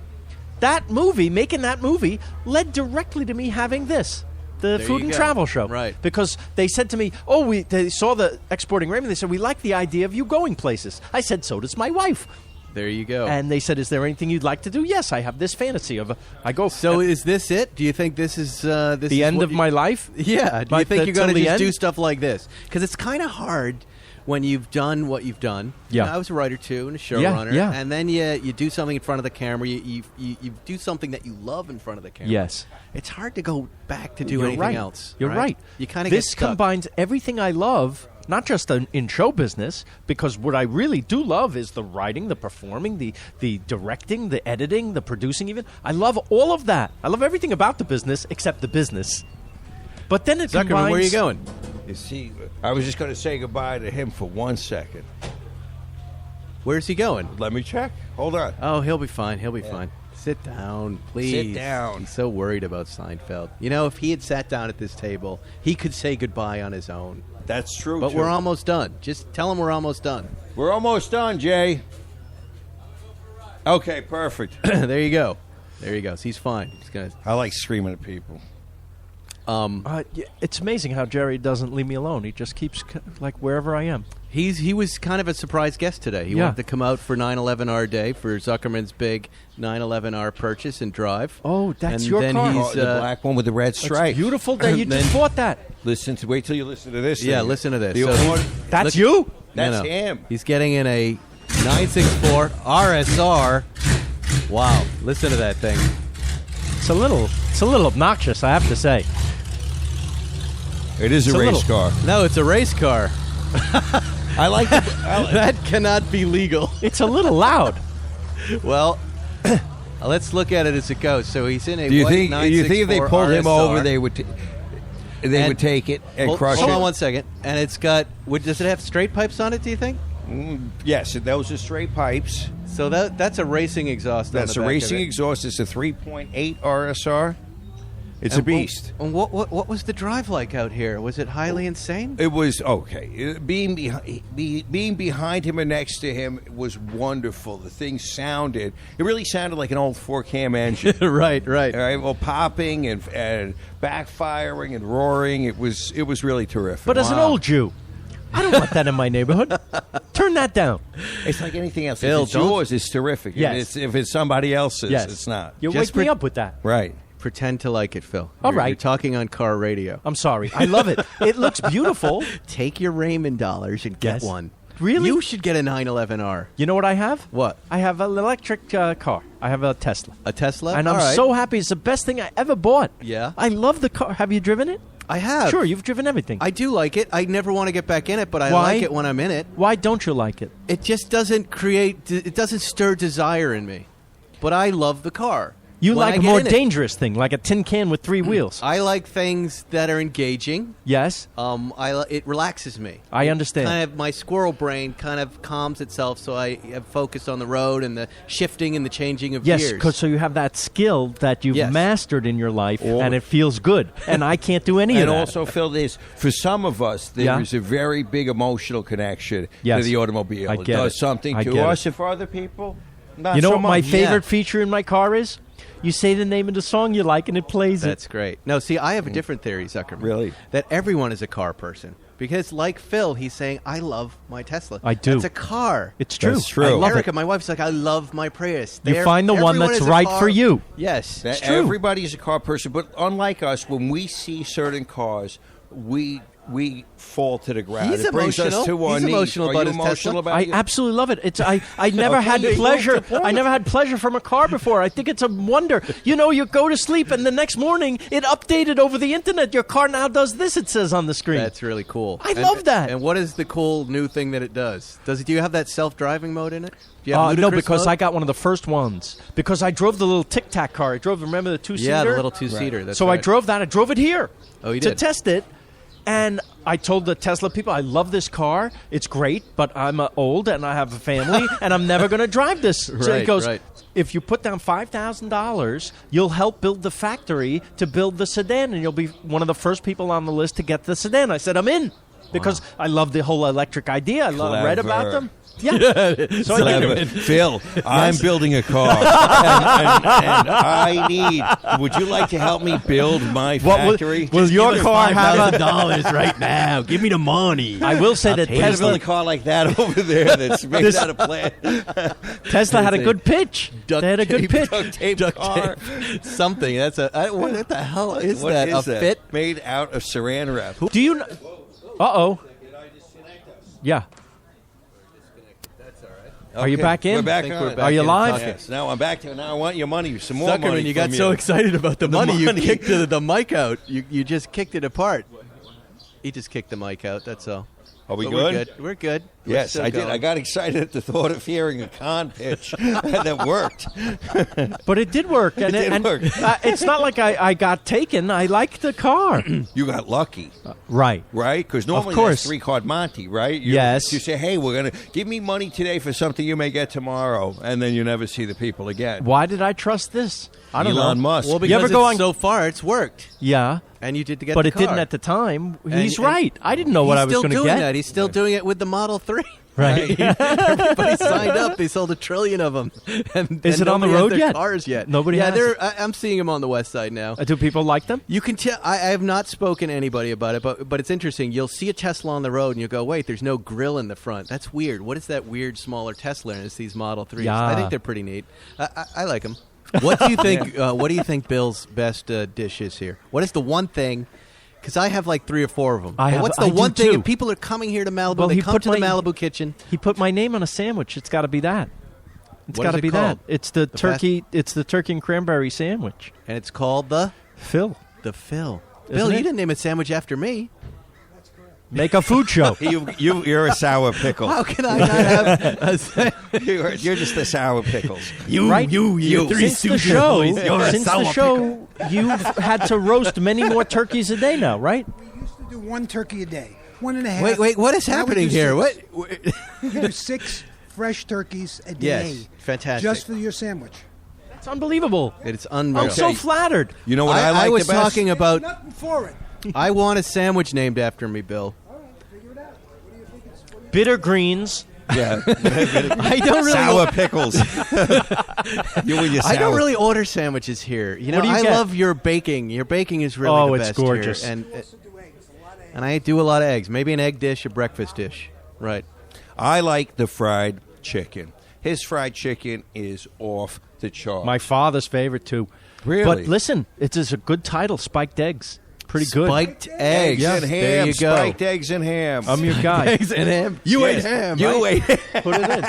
Making that movie, led directly to me having this. The There food you and go. travel show. Right. Because they said to me, they saw the Exporting Raymond. They said, we like the idea of you going places. I said, so does my wife. There you go. And they said, is there anything you'd like to do? Yes, I have this fantasy of I go. So is this it? Do you think this is the end of my life? Yeah. Do you Like think you're going to till the just end? do stuff like this? Because it's kind of hard when you've done what you've done. Yeah. I was a writer too and a showrunner. yeah. And then you do something in front of the camera. You do something that you love in front of the camera. Yes. It's hard to go back to do You're anything right. else. You're right. You kind of this combines everything I love, not just in show business, because what I really do love is the writing, the performing, the directing, the editing, the producing. Even I love all of that. I love everything about the business except the business. But then it Zuckerman, combines. where are you going? You see, I was just going to say goodbye to him for 1 second. Where's he going? Let me check. Hold on. Oh, he'll be fine. He'll be fine. Sit down, please. Sit down. He's so worried about Seinfeld. If he had sat down at this table, he could say goodbye on his own. That's true, But too. we're almost done. Just tell him we're almost done. We're almost done, Jay. Okay, perfect. There you go. There you go. So he's fine. He's gonna. I like screaming at people. It's amazing how Jerry doesn't leave me alone. He just keeps like wherever I am. He was kind of a surprise guest today. He Yeah. wanted to come out for 9/11R Day for Zuckerman's big 9/11R purchase and drive. Oh, that's and your then car. He's, The black one with the red It's stripe. beautiful that you just bought that. Wait till you listen to this. Yeah, thing. listen to this. The So- order- That's Look- you. That's No. him. He's getting in a 964 RSR. Wow, listen to that thing. It's a little obnoxious, I have to say. It is It's a a race little- car. No, it's a race car. I like it. That cannot be legal. It's a little loud. Well, let's look at it as it goes. So he's in a Do you white think? Do you think if they 964 pulled him RSR. over, they would take it and crush hold it? on one second. And it's got. Does it have straight pipes on it? Do you think? Yes, those are straight pipes. So that's a racing exhaust. That's on a the back racing of it. exhaust. It's a 3.8 RSR. It's a beast. And what was the drive like out here? Was it highly insane? It was okay. Being behind him and next to him was wonderful. The thing sounded. It really sounded like an old 4-cam engine. Right. All right. Well, popping and backfiring and roaring. It was really terrific. But as an old Jew, I don't want that in my neighborhood. Turn that down. It's like anything else. Phil, if it's yours, it's terrific. Yes. If it's somebody else's, it's not. You Just wake me up with that. Right. Pretend to like it, Phil. All You're right. talking on car radio. I'm sorry. I love it. It looks beautiful. Take your Raymond dollars and get Yes. one. Really? You should get a 911R. You know what I have? What? I have an electric car. I have a Tesla. A Tesla? And I'm All right. so happy. It's the best thing I ever bought. Yeah? I love the car. Have you driven it? I have. Sure, you've driven everything. I do like it. I never want to get back in it, but I Why? like it when I'm in it. Why don't you like it? It just doesn't it doesn't stir desire in me. But I love the car. You When I like a get more in it. dangerous thing, like a tin can with 3 wheels. I like things that are engaging. Yes, It relaxes me. I understand. Kind of my squirrel brain kind of calms itself, so I am focused on the road and the shifting and the changing of yes, gears. because so you have that skill that you've Yes. mastered in your life, and it feels good. And I can't do any of And that. also, Phil, for some of us, there is a very big emotional connection Yes. to the automobile. I It get does it. something I to get us, it. and for other people, not You know so what my much. favorite feature in my car is? You say the name of the song you like, and it plays That's it. great. No, see, I have a different theory, Zuckerman. Really? That everyone is a car person. Because, like Phil, he's saying, I love my Tesla. I do. It's a car. It's true. That's true. I love Erica, it. my wife's like, I love my Prius. You find the one everyone that's is a right car- for you. Yes. That true. everybody's a car person, but unlike us, when we see certain cars, we fall to the ground. He's it brings emotional. us to our He's knees. emotional Are about you his emotional Tesla? about I it? absolutely love it. It's I never had pleasure. I never had pleasure from a car before. I think it's a wonder. You know, you go to sleep and the next morning it updated over the internet. Your car now does this. It says on the screen. That's really cool. I love that. And what is the cool new thing that it does? Do you have that self-driving mode in it? Do you have No, ludicrous because mode? I got one of the first ones. Because I drove the little Tic Tac car. I drove. Remember the 2-seater? Yeah, the little 2-seater. That's So right. I drove that. I drove it here. Oh, you to did? test it. And I told the Tesla people, I love this car. It's great, but I'm old and I have a family, and I'm never going to drive this. So he Right, goes, right. if you put down $5,000, you'll help build the factory to build the sedan, and you'll be one of the first people on the list to get the sedan. I said, I'm in. Because I love the whole electric idea. I read about Clever. them. Yeah. So I did. Phil, I'm building a car, and I need. Would you like to help me build my factory? Will your car have a... $5,000 right now? Give me the money. I will say that Can I build Tesla, a car like that over there that's made out of plastic? Tesla had a good pitch. They had a good pitch. Duct car. Something. That's what the hell is What that? is a that? fit? Made out of saran wrap. Do you know... Uh-oh. Yeah. Are you Okay, back in? We're back think on. we're back Are you in live? talking. Yes. Now I'm back to. Now I want your money. Some more money. Zuckerman, you got from so excited about the money, money. you kicked the mic out. You just kicked it apart. He just kicked the mic out. That's all. Are we But good? We're good. We're Yes, still I did. going. I got excited at the thought of hearing a con pitch that worked. But it did work. And It did work. It's not like I got taken. I liked the car. You got lucky, Right. right? Because normally course. that's 3-card Monty, right? Yes. You say, hey, we're going to give me money today for something you may get tomorrow, and then you never see the people again. Why did I trust this? I don't Elon know. Musk. Well, because You ever go on... so far it's worked, Yeah. and you did to get But the it didn't car. at the time. And- He's and right. I didn't know what I was going to He's still get. doing that. He's still doing it with the Model 3. Right. Everybody signed up. They sold 1 trillion of them. And, Is and it on the nobody has road their yet? Cars yet? Nobody Yeah, has I'm seeing them on the west side now. Do people like them? You can tell. I have not spoken to anybody about it, but it's interesting. You'll see a Tesla on the road, and you go, "Wait, there's no grill in the front. That's weird. What is that weird smaller Tesla?" And it's these Model 3s. Yeah. I think they're pretty neat. I like them. What do you think? What do you think Bill's best dish is here? What is the one thing? Because I have like 3 or 4 of them. What's the I one do thing? too. If people are coming here to Malibu, Well, they he come put to the my- Malibu kitchen. He put my name on a sandwich. It's got to be that. It's What got is to it be called? that. It's the turkey. It's the turkey and cranberry sandwich. And it's called the Phil, Phil. Isn't Bill, it? you didn't name a sandwich after me. make a food show. You're a sour pickle. How can I not have a sandwich? You're just the sour pickles. Right? Since the show, you've had to roast many more turkeys a day now, right? We used to do 1 turkey a day, 1.5. Wait, what is Now we happening do here? 6. What? We do 6 fresh turkeys a day. Yes, fantastic. Just for your sandwich. It's unbelievable. It's unreal. I'm so flattered. You know what I like I was the best? talking about. Nothing for it. I want a sandwich named after me, Bill. All right, figure it out. What do you think it's? Bitter greens. Yeah. I don't really. Sour pickles. I don't really order sandwiches here. You know, What do you I get? love your baking. Your baking is really the it's best gorgeous. here. Also do eggs. A lot of eggs. And I do a lot of eggs. Maybe an egg dish, a breakfast dish. Right. I like the fried chicken. His fried chicken is off the chart. My father's favorite, too. Really? But listen, it is a good title, Spiked Eggs. Pretty good. Spiked eggs. and ham. There you go. Spiked eggs and ham. I'm your guy. Eggs and ham. You ate ham. You right? ate. Put it in.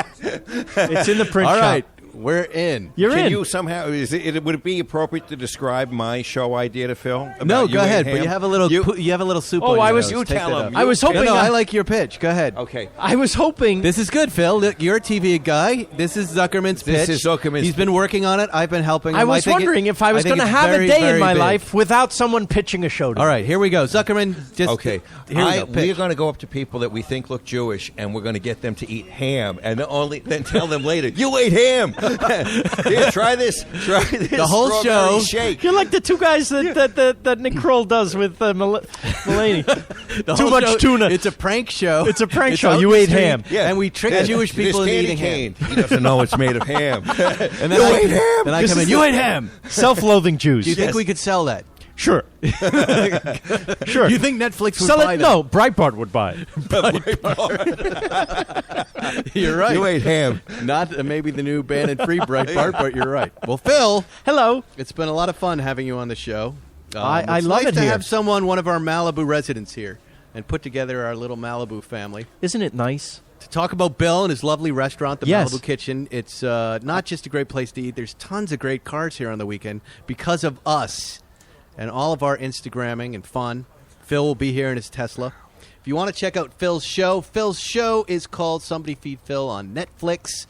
It's in the print All shop. right. We're in. You're Can in. you somehow? Would it be appropriate to describe my show idea to Phil? No, About go you ahead. and But ham? you have a little. You- You have a little soup. Oh, on your I was- nose. you Take tell that him. out. I was hoping. No, I like your pitch. Go ahead. Okay. I was hoping. This is good, Phil. Look, you're a TV guy. This is Zuckerman's pitch. This is Zuckerman's- He's been working on it. I've been helping him. I was think wondering if I was think going to it's have very, a day in very my big. life without someone pitching a show to All me. right, here we go. Zuckerman, just Okay. Here we go. We're Pitch. going to go up to people that we think look Jewish, and we're going to get them to eat ham, and then tell them later, "You ate ham." Here, try this. Try this. The whole strawberry show- shake. You're like the two guys that Nick Kroll does with Mulaney. The Too whole much show- tuna. It's a prank show. It's a prank show. out You in the ate street, ham. and we trick This- Jewish people this into candy eating ham. cane. He doesn't know it's made of ham. And then you ate ham. Then I come in. You ate ham. Self-loathing Jews. Do you think we could sell that? Sure. Sure. You think Netflix would Sell buy it? that? No, Breitbart would buy it. You're right. You ate ham. Not maybe the new Ban and Free Breitbart, but you're right. Well, Phil, Hello. it's been a lot of fun having you on the show. I it's love nice it to here. have someone, one of our Malibu residents here, and put together our little Malibu family. Isn't it nice? To talk about Bill and his lovely restaurant, the Yes. Malibu Kitchen. It's not just a great place to eat. There's tons of great cars here on the weekend because of us and all of our Instagramming and fun. Phil will be here in his Tesla. If you want to check out Phil's show is called Somebody Feed Phil on Netflix.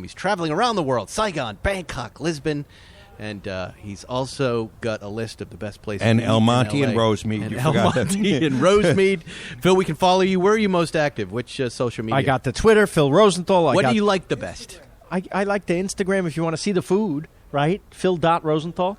He's traveling around the world, Saigon, Bangkok, Lisbon. And he's also got a list of the best places And to eat El in Monte and LA. Rosemead. And You El forgot that. Monte and Rosemead. Phil, we can follow you. Where are you most active? Which social media? I got the Twitter, Phil Rosenthal. What do you like the best? I like the Instagram if you want to see the food, right? Phil.Rosenthal.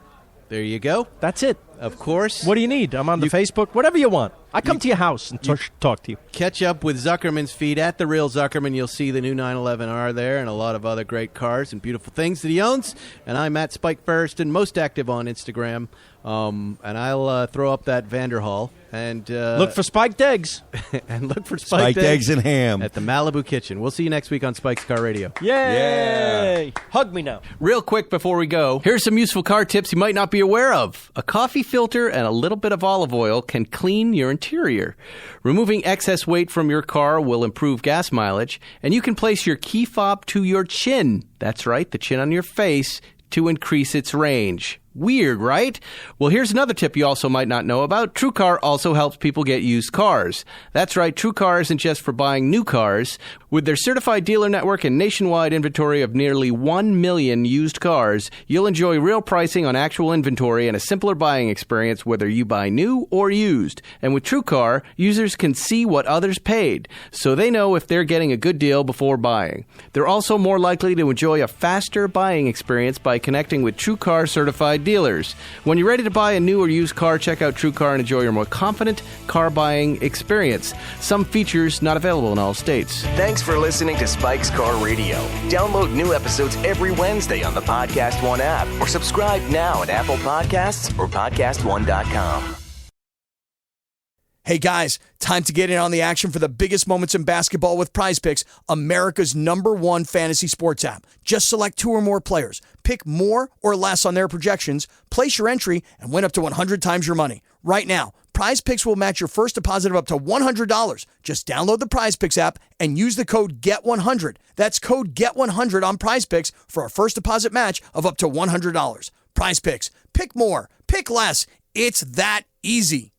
There you go. That's it. Of course. What do you need? I'm on the Facebook. Whatever you want. I come to your house and talk to you. Catch up with Zuckerman's feed at The Real Zuckerman. You'll see the new 911R there and a lot of other great cars and beautiful things that he owns. And I'm at Spike Ferriston, most active on Instagram. And I'll throw up that Vanderhall. And Look for spiked eggs. and look for Spiked eggs and ham. at the Malibu Kitchen. We'll see you next week on Spike's Car Radio. Yay! Hug me now. Real quick before we go, here's some useful car tips you might not be aware of. A coffee filter and a little bit of olive oil can clean your interior. Removing excess weight from your car will improve gas mileage, and you can place your key fob to your chin. That's right, the chin on your face, to increase its range. Weird, right? Well, here's another tip you also might not know about. TrueCar also helps people get used cars. That's right, TrueCar isn't just for buying new cars. With their certified dealer network and nationwide inventory of nearly 1 million used cars, you'll enjoy real pricing on actual inventory and a simpler buying experience whether you buy new or used. And with TrueCar, users can see what others paid, so they know if they're getting a good deal before buying. They're also more likely to enjoy a faster buying experience by connecting with TrueCar certified dealers. When you're ready to buy a new or used car, check out TrueCar and enjoy your more confident car buying experience. Some features not available in all states. Thanks for listening to Spike's Car Radio. Download new episodes every Wednesday on the Podcast One app or subscribe now at Apple Podcasts or PodcastOne.com. Hey guys, time to get in on the action for the biggest moments in basketball with Prize Picks, America's #1 fantasy sports app. Just select 2 or more players, pick more or less on their projections, place your entry, and win up to 100 times your money. Right now, Prize Picks will match your first deposit of up to $100. Just download the Prize Picks app and use the code GET100. That's code GET100 on Prize Picks for a first deposit match of up to $100. Prize Picks. Pick more. Pick less. It's that easy.